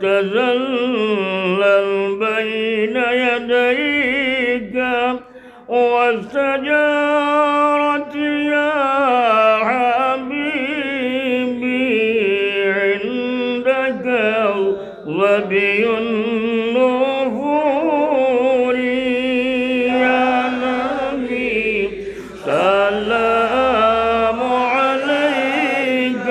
وتذلل بين يديك واستجارت يا حبيبي عندك ظبي النفور يا نبي سلام عليك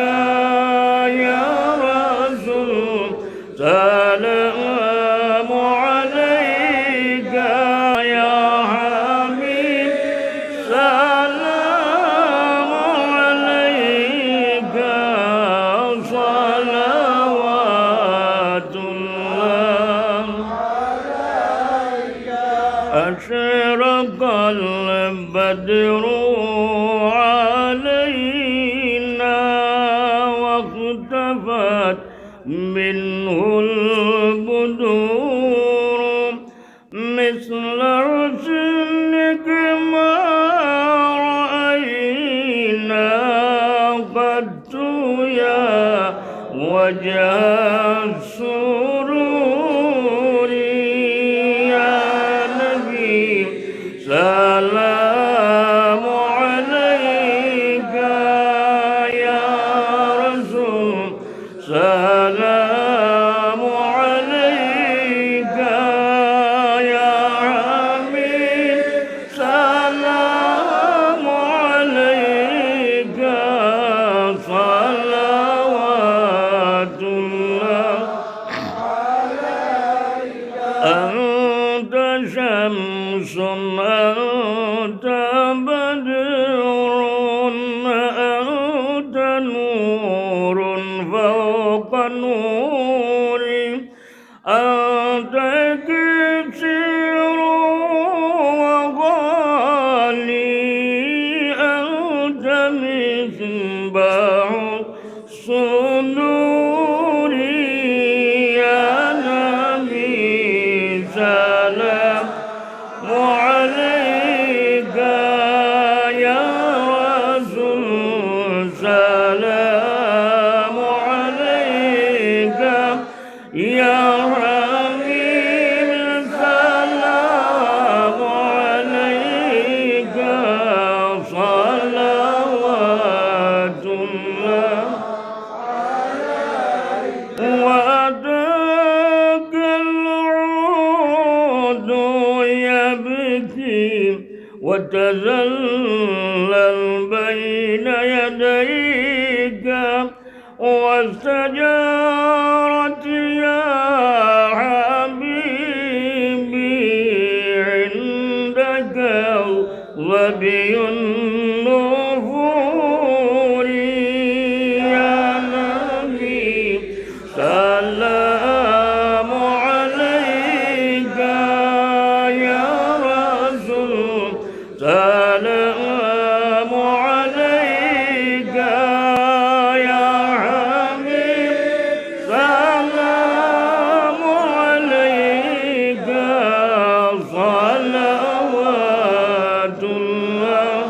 يا رسول سلام عليك يا حبيب سلام عليك صلوات الله أشرق البدر علينا واختفت منه البدور مثل رسلك ما رأينا قد يا وجه السرور يا نبي سلام عليك يا رسول سلام عليك يا حبيب سلام عليك صلوات الله أنت شمس أنت بدر أنت نور فوق نوري أنت كثير وغالي أنت مصباح الصدور يا نبي سلام عليك يا رسول سلام عليك يا حبيب سلام عليك صلوات الله وأتاك العود يبكي وتذلل بين يديك واستجارت يا حبيبي عندك ظبي النفور يا نبي سلام عليك يا رسول سلام عليك يا حبيب سلام عليك صلوات الله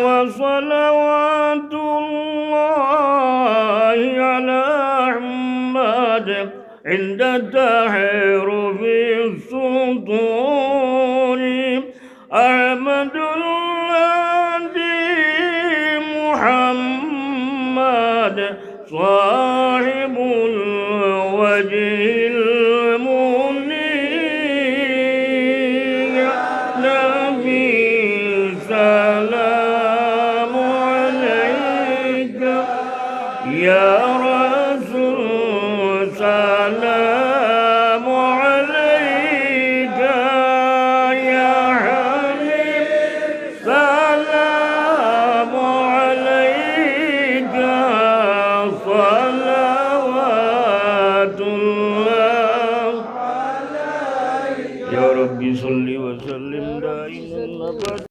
وصلوات الله على أحمد عند تحرف السطور أحمد الذي محمد صاحب الوجه المنير نبي سلام عليك يا رسول سلام عليك يا حبيب سلام عليك صلوات الله يا ربي صل وسلم دائما أبدا.